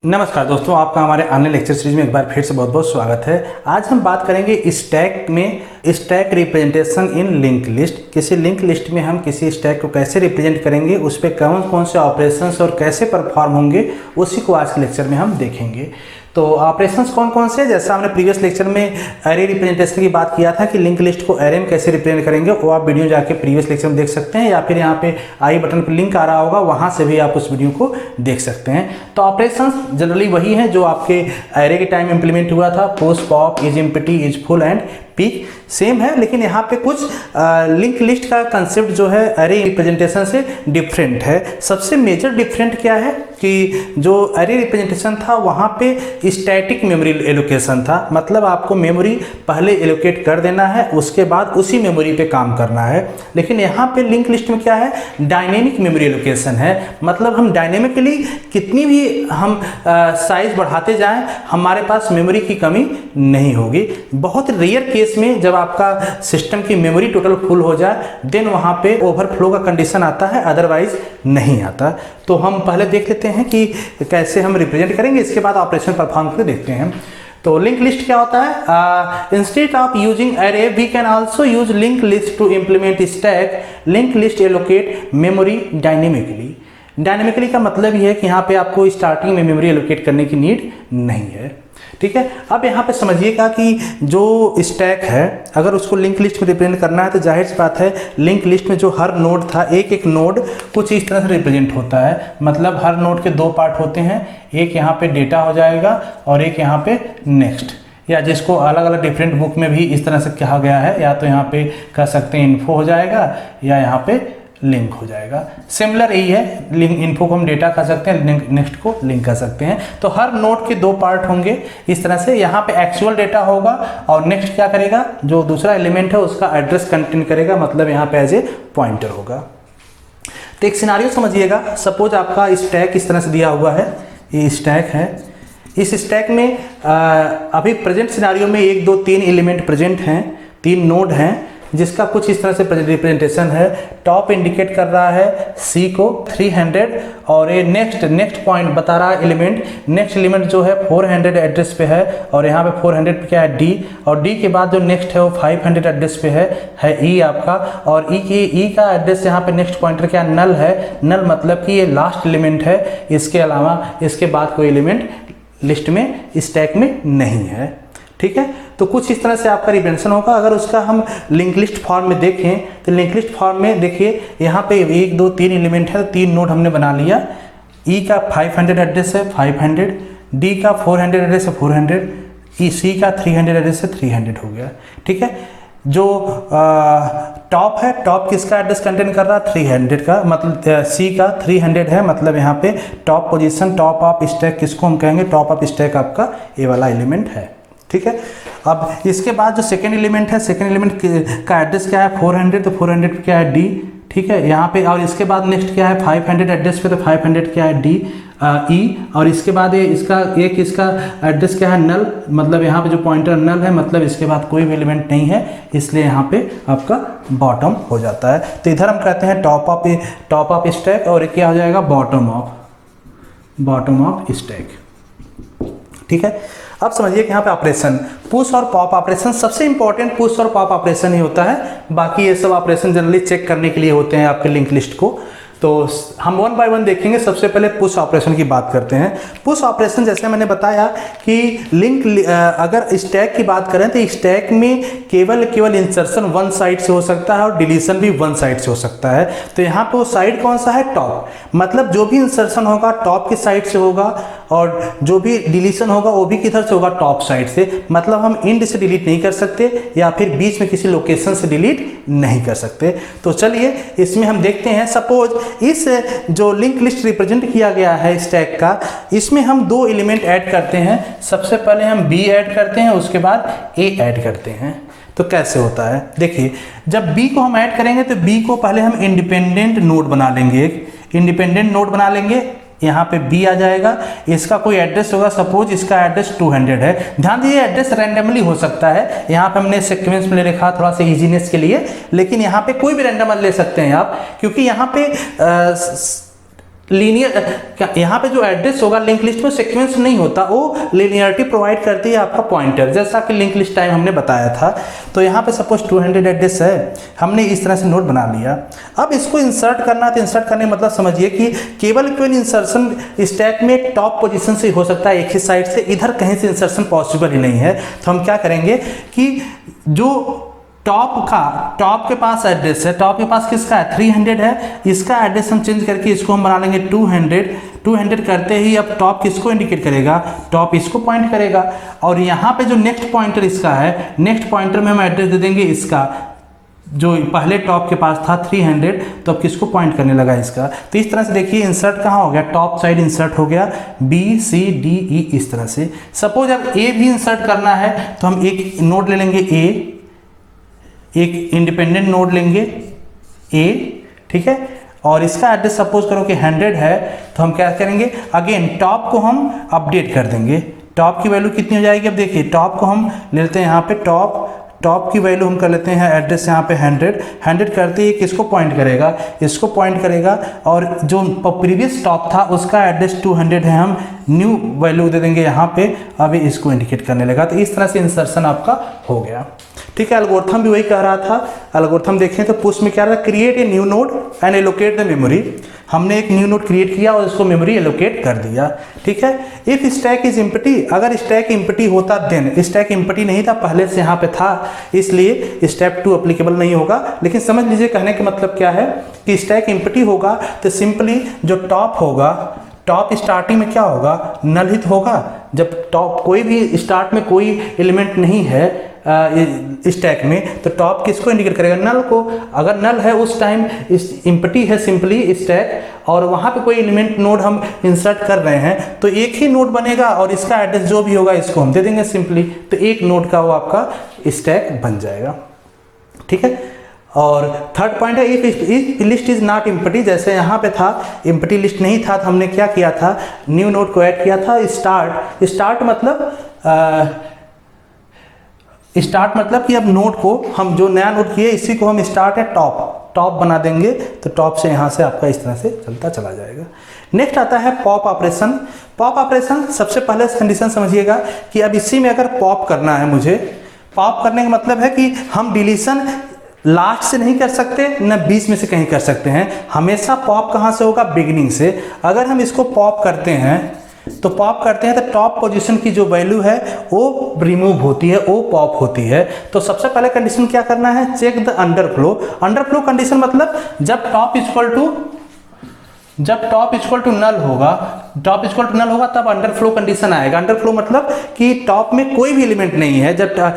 नमस्कार दोस्तों, आपका हमारे ऑनलाइन लेक्चर सीरीज में एक बार फिर से बहुत बहुत स्वागत है। आज हम बात करेंगे स्टैक में stack representation in link list. किसी लिंक लिस्ट में हम किसी स्टैक को कैसे रिप्रेजेंट करेंगे, उस पर कौन कौन से ऑपरेशंस और कैसे परफॉर्म होंगे, उसी को आज के लेक्चर में हम देखेंगे। तो ऑपरेशंस कौन कौन से, जैसा हमने प्रीवियस लेक्चर में एरे रिप्रेजेंटेशन की बात किया था कि लिंक लिस्ट को एरे में कैसे रिप्रेजेंट करेंगे, वो आप वीडियो जाके प्रीवियस लेक्चर में देख सकते हैं, या फिर यहाँ पे आई बटन पर लिंक आ रहा होगा, वहाँ से भी आप उस वीडियो को देख सकते हैं। तो ऑपरेशंस जनरली वही हैं जो आपके एरे के टाइम इंप्लीमेंट हुआ था, post, pop, is empty, is full and peek same है, लेकिन यहाँ पे कुछ लिंक लिस्ट का कंसेप्ट जो है एरे रिप्रेजेंटेशन से डिफरेंट है। सबसे मेजर डिफरेंट क्या है कि जो एरे रिप्रेजेंटेशन था वहाँ पे स्टैटिक मेमोरी एलोकेशन था, मतलब आपको मेमोरी पहले एलोकेट कर देना है, उसके बाद उसी मेमोरी पे काम करना है। लेकिन यहाँ पे लिंक लिस्ट में क्या है, डायनेमिक मेमोरी एलोकेशन है, मतलब हम डायनेमिकली कितनी भी हम साइज बढ़ाते जाएं, हमारे पास मेमोरी की कमी नहीं होगी। बहुत रेयर केस में जब आपका सिस्टम की मेमोरी टोटल फुल हो जाए, देन वहाँ पे ओवरफ्लो का कंडीशन आता है, अदरवाइज नहीं आता। तो हम पहले देख लेते हैं कि कैसे हम रिप्रेजेंट करेंगे, इसके बाद ऑपरेशन परफॉर्म करके देखते हैं। तो लिंक लिस्ट क्या होता है? Instead of using array we can also use link list to implement stack. Link list allocate memory dynamically. Dynamically का मतलब ये है कि यहाँ पे आपको स्टार्टिंग में मेमोरी एलोकेट करने की नीड नहीं है, ठीक है। अब यहाँ पे समझिएगा कि जो स्टैक है, अगर उसको लिंक लिस्ट में रिप्रेजेंट करना है तो जाहिर सी बात है, लिंक लिस्ट में जो हर नोड था, एक एक नोड कुछ इस तरह से रिप्रेजेंट होता है। मतलब हर नोड के दो पार्ट होते हैं, एक यहाँ पे डेटा हो जाएगा और एक यहाँ पे नेक्स्ट, या जिसको अलग अलग डिफरेंट बुक में भी इस तरह से कहा गया है, या तो यहाँ पे कह सकते हैं इन्फो हो जाएगा, या यहाँ पे लिंक हो जाएगा। सिमिलर यही है, लिंक इन्फो को हम डेटा कह सकते हैं, नेक्स्ट को लिंक कह सकते हैं। तो हर नोड के दो पार्ट होंगे इस तरह से। यहाँ पे एक्चुअल डेटा होगा और नेक्स्ट क्या करेगा, जो दूसरा एलिमेंट है उसका एड्रेस कंटेन करेगा, मतलब यहाँ पे एज ए पॉइंटर होगा। तो एक सिनारियो समझिएगा, सपोज आपका स्टैक इस तरह से दिया हुआ है, ये स्टैक है। इस स्टैक में अभी प्रेजेंट सिनारियो में 1 2 3 एलिमेंट प्रेजेंट हैं, 3 नोड हैं, जिसका कुछ इस तरह से रिप्रेजेंटेशन है। टॉप इंडिकेट कर रहा है सी को 300, और ये नेक्स्ट पॉइंट बता रहा है एलिमेंट, नेक्स्ट एलिमेंट जो है 400 एड्रेस पे है, और यहाँ पे 400 पे क्या है, डी, और डी के बाद जो नेक्स्ट है वो 500 एड्रेस पे है ई आपका, और ई का एड्रेस यहाँ पे नेक्स्ट पॉइंटर क्या नल है। नल मतलब कि ये लास्ट एलिमेंट है, इसके अलावा इसके बाद कोई एलिमेंट लिस्ट में स्टैक में नहीं है, ठीक है। तो कुछ इस तरह से आपका रिप्रेजेंटेशन होगा। अगर उसका हम लिंक लिस्ट फॉर्म में देखें तो लिंक लिस्ट फॉर्म में देखिए, यहाँ पे 1 2 3 एलिमेंट है, तो 3 नोड हमने बना लिया। ई का 500 एड्रेस है 500, डी का 400 एड्रेस है 400, ई सी का 300 एड्रेस है 300 हो गया, ठीक है। जो टॉप है, टॉप किसका एड्रेस कंटेन कर रहा है 300 का, मतलब सी का 300 है, मतलब यहाँ पे top position, top of stack किसको हम कहेंगे, टॉप ऑफ स्टैक आपका ये वाला एलिमेंट है, ठीक है। अब इसके बाद जो सेकेंड एलिमेंट है, सेकेंड एलिमेंट का एड्रेस क्या है 400, तो 400 पे क्या है डी, ठीक है यहाँ पे। और इसके बाद नेक्स्ट क्या है 500 एड्रेस पे, तो 500 क्या है डी ई, और इसके बाद ये इसका एड्रेस क्या है नल, मतलब यहाँ पे जो पॉइंटर नल है, मतलब इसके बाद कोई भी एलिमेंट नहीं है, इसलिए यहाँ पे आपका बॉटम हो जाता है। तो इधर हम कहते हैं टॉप ऑफ स्टैक, और क्या हो जाएगा बॉटम ऑफ स्टैक, ठीक है। अब समझिए कि यहाँ पे ऑपरेशन पुश और पॉप ऑपरेशन, सबसे इंपॉर्टेंट पुश और पॉप ऑपरेशन ही होता है, बाकी ये सब ऑपरेशन जनरली चेक करने के लिए होते हैं आपके लिंक लिस्ट को। तो हम 1 बाय 1 देखेंगे। सबसे पहले पुश ऑपरेशन की बात करते हैं। पुश ऑपरेशन जैसे मैंने बताया कि अगर स्टैक की बात करें तो स्टैक में केवल इंसर्शन वन साइड से हो सकता है और डिलीशन भी वन साइड से हो सकता है। तो यहाँ पे वो साइड कौन सा है, टॉप, मतलब जो भी इंसर्शन होगा टॉप की साइड से होगा, और जो भी डिलीशन होगा वो भी किधर से होगा, टॉप साइड से। मतलब हम इंड से डिलीट नहीं कर सकते, या फिर बीच में किसी लोकेशन से डिलीट नहीं कर सकते। तो चलिए इसमें हम देखते हैं। सपोज इस जो लिंक लिस्ट रिप्रेजेंट किया गया है स्टैक का, इसमें हम 2 एलिमेंट ऐड करते हैं। सबसे पहले हम बी ऐड करते हैं, उसके बाद ए ऐड करते हैं। तो कैसे होता है देखिए, जब बी को हम ऐड करेंगे तो बी को पहले हम इंडिपेंडेंट नोड बना लेंगे, एक इंडिपेंडेंट नोड बना लेंगे। यहाँ पे बी आ जाएगा, इसका कोई एड्रेस होगा, सपोज इसका एड्रेस 200 है। ध्यान दीजिए एड्रेस रैंडमली हो सकता है, यहाँ पे हमने सीक्वेंस में ले रखा थोड़ा सा इजीनेस के लिए, लेकिन यहाँ पे कोई भी रैंडम ले सकते हैं आप, क्योंकि यहाँ पे लीनियर यहाँ पे जो एड्रेस होगा लिंक लिस्ट में सीक्वेंस नहीं होता, वो लीनियरिटी प्रोवाइड करती है आपका पॉइंटर, जैसा कि लिंक लिस्ट टाइम हमने बताया था। तो यहाँ पे सपोज 200 एड्रेस है, हमने इस तरह से नोड बना लिया। अब इसको इंसर्ट करना, तो इंसर्ट करने मतलब समझिए कि केवल इंसर्शन स्टैक में टॉप पोजीशन से हो सकता है, एक ही साइड से, इधर कहीं से इंसर्शन पॉसिबल ही नहीं है। तो हम क्या करेंगे कि जो टॉप के पास एड्रेस है, टॉप के पास किसका है 300 है, इसका एड्रेस हम चेंज करके इसको हम बना लेंगे 200 करते ही अब टॉप किसको इंडिकेट करेगा, टॉप इसको पॉइंट करेगा। और यहाँ पे जो नेक्स्ट पॉइंटर इसका है, नेक्स्ट पॉइंटर में हम एड्रेस दे देंगे इसका, जो पहले टॉप के पास था 300, तो अब किसको पॉइंट करने लगा इसका। तो इस तरह से देखिए इंसर्ट कहाँ हो गया, टॉप साइड इंसर्ट हो गया, B C D E इस तरह से। सपोज अब A भी इंसर्ट करना है तो हम एक नोड ले लेंगे A, एक इंडिपेंडेंट नोड लेंगे A, ठीक है, और इसका एड्रेस सपोज करो कि 100 है, तो हम क्या करेंगे, अगेन टॉप को हम अपडेट कर देंगे। टॉप की वैल्यू कितनी हो जाएगी, अब देखिए टॉप को हम ले लेते हैं यहाँ पे, टॉप की वैल्यू हम कर लेते हैं एड्रेस यहाँ पे 100 करते ही किसको पॉइंट करेगा, इसको पॉइंट करेगा। और जो प्रीवियस टॉप था उसका एड्रेस 200 है, हम न्यू वैल्यू दे देंगे यहाँ पे, अभी इसको इंडिकेट करने लगा। तो इस तरह से इंसर्शन आपका हो गया, ठीक है। एल्गोरिथम भी वही कह रहा था। एल्गोरिथम देखें तो पुश में क्या रहा, create a new node and allocate the memory. हमने एक न्यू नोड क्रिएट किया और इसको मेमोरी एलोकेट कर दिया, ठीक है। इफ स्टैक इज इम्पटी, अगर स्टैक इम्पटी होता देन, स्टैक इम्पटी नहीं था, पहले से यहाँ पे था, इसलिए स्टेप 2 एप्लीकेबल नहीं होगा। लेकिन समझ लीजिए कहने का मतलब क्या है कि स्टैक इम्पटी होगा तो सिंपली जो टॉप होगा, टॉप स्टार्टिंग में क्या होगा, नल हित होगा। जब टॉप कोई भी स्टार्ट में कोई एलिमेंट नहीं है स्टैक में, तो टॉप किसको इंडिकेट करेगा, नल को। अगर नल है उस टाइम इम्पटी है सिंपली स्टैक, और वहाँ पे कोई एलिमेंट नोड हम इंसर्ट कर रहे हैं, तो एक ही नोड बनेगा और इसका एड्रेस जो भी होगा इसको हम दे देंगे सिंपली, तो एक नोड का वो आपका स्टैक बन जाएगा, ठीक है। और थर्ड पॉइंट है if list is not empty, जैसे यहाँ पे था इम्पटी लिस्ट नहीं था, तो हमने क्या किया था, न्यू नोड को ऐड किया था। स्टार्ट मतलब कि अब नोड को हम जो नया नोड किए इसी को हम स्टार्ट है टॉप बना देंगे, तो टॉप से यहाँ से आपका इस तरह से चलता चला जाएगा। नेक्स्ट आता है पॉप ऑपरेशन। पॉप ऑपरेशन सबसे पहले कंडीशन समझिएगा कि अब इसी में अगर पॉप करना है मुझे, पॉप करने का मतलब है कि हम डिलीशन लास्ट से नहीं कर सकते न बीच में से कहीं कर सकते हैं, हमेशा पॉप कहाँ से होगा, बिगिनिंग से। अगर हम इसको पॉप करते हैं तो टॉप पोजीशन की जो वैल्यू है वो रिमूव होती है, वो पॉप होती है। तो सबसे पहले कंडीशन क्या करना है, चेक द अंडरफ्लो कंडीशन, मतलब जब टॉप इक्वल टू नल होगा तब अंडरफ्लो कंडीशन आएगा। अंडरफ्लो मतलब कि टॉप में कोई भी एलिमेंट नहीं है, जब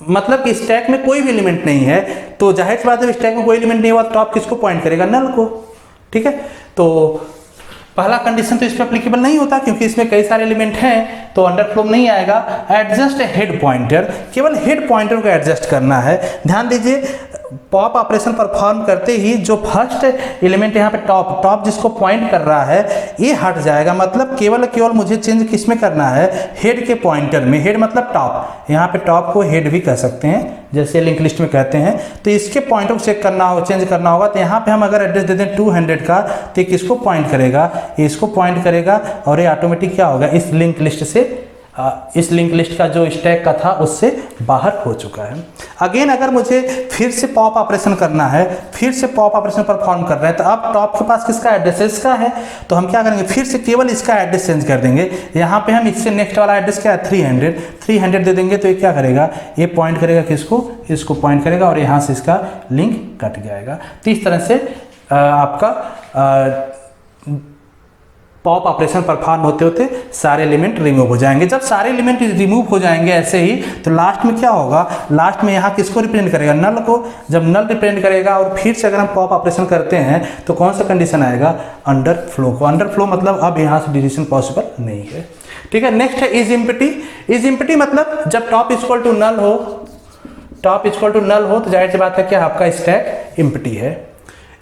मतलब कि स्टैक में कोई भी एलिमेंट नहीं है, तो जाहिर सी बात है स्टैक में कोई एलिमेंट नहीं हुआ तो टॉप किसको पॉइंट करेगा, नल को, ठीक है। तो पहला कंडीशन तो इस पर एप्लीकेबल नहीं होता क्योंकि इसमें कई सारे एलिमेंट हैं, तो अंडरफ्लो नहीं आएगा। एडजस्ट हेड पॉइंटर, केवल हेड पॉइंटर को एडजस्ट करना है। ध्यान दीजिए पॉप ऑपरेशन परफॉर्म करते ही जो फर्स्ट एलिमेंट यहाँ पे टॉप जिसको पॉइंट कर रहा है ये हट जाएगा, मतलब केवल मुझे चेंज किस में करना है, हेड के पॉइंटर में। हेड मतलब टॉप, यहाँ पे टॉप को हेड भी कह सकते हैं जैसे लिंक लिस्ट में कहते हैं। तो इसके पॉइंटर को चेक करना हो, चेंज करना होगा, तो यहाँ पे हम अगर एड्रेस दे दें 200 का, तो किसको पॉइंट करेगा, इसको पॉइंट करेगा, और ये ऑटोमेटिक क्या होगा, इस लिंक लिस्ट से, इस लिंक लिस्ट का जो स्टैक का था उससे बाहर हो चुका है। अगेन अगर मुझे फिर से पॉप ऑपरेशन करना है, फिर से पॉप ऑपरेशन परफॉर्म कर रहे हैं, तो अब टॉप के पास किसका एड्रेस है, इसका है, तो हम क्या करेंगे, फिर से केवल इसका एड्रेस चेंज कर देंगे। यहाँ पे हम इससे नेक्स्ट वाला एड्रेस क्या है, 300 दे देंगे, तो ये क्या करेगा, ये पॉइंट करेगा किसको, इसको पॉइंट करेगा, और यहाँ से इसका लिंक कट जाएगा। तो इस तरह से आपका पॉप ऑपरेशन परफॉर्म होते होते सारे एलिमेंट रिमूव हो जाएंगे। जब सारे एलिमेंट रिमूव हो जाएंगे ऐसे ही, तो लास्ट में क्या होगा, लास्ट में यहाँ किसको रिप्रेजेंट करेगा, नल को। जब नल रिप्रेजेंट करेगा और फिर से अगर हम पॉप ऑपरेशन करते हैं तो कौन सा कंडीशन आएगा, अंडरफ्लो को। अंडरफ्लो मतलब अब यहाँ से डिलीशन पॉसिबल नहीं है, ठीक है। नेक्स्ट है इज इम्पटी मतलब जब टॉप इक्वल टू नल हो, तो जाहिर सी बात है क्या आपका स्टैक इम्पटी है।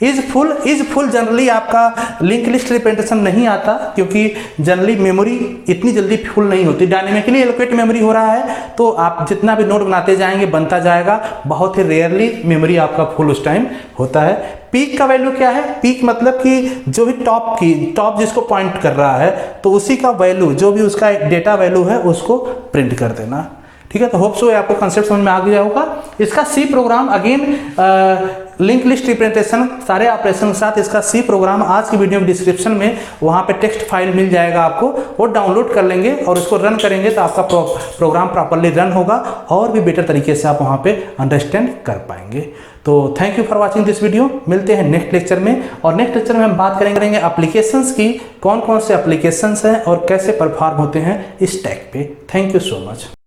इज फुल जनरली आपका लिंक लिस्ट रिप्रेजेंटेशन नहीं आता, क्योंकि जनरली मेमोरी इतनी जल्दी फुल नहीं होती, डायनेमिकली एलोकेट मेमोरी हो रहा है, तो आप जितना भी नोड बनाते जाएंगे बनता जाएगा, बहुत ही रेयरली मेमोरी आपका फुल उस टाइम होता है। पीक का वैल्यू क्या है? पीक मतलब कि जो भी टॉप जिसको पॉइंट कर रहा है तो उसी का वैल्यू, जो भी उसका डेटा वैल्यू है उसको प्रिंट कर देना। ठीक है, तो होप सो आपको कंसेप्ट समझ में आ गया होगा। इसका C program again link list representation सारे ऑपरेशन के साथ, इसका सी प्रोग्राम आज की वीडियो में डिस्क्रिप्शन में वहाँ पे टेक्स्ट फाइल मिल जाएगा आपको, वो डाउनलोड कर लेंगे और उसको रन करेंगे तो आपका प्रोग्राम प्रॉपरली रन होगा और भी बेटर तरीके से आप वहाँ पे अंडरस्टैंड कर पाएंगे। तो thank you for watching this video. मिलते हैं नेक्स्ट लेक्चर में, और नेक्स्ट लेक्चर में हम बात करेंगे एप्लीकेशंस की, कौन कौन से एप्लीकेशंस हैं और कैसे परफॉर्म होते हैं स्टैक पे। Thank you so much.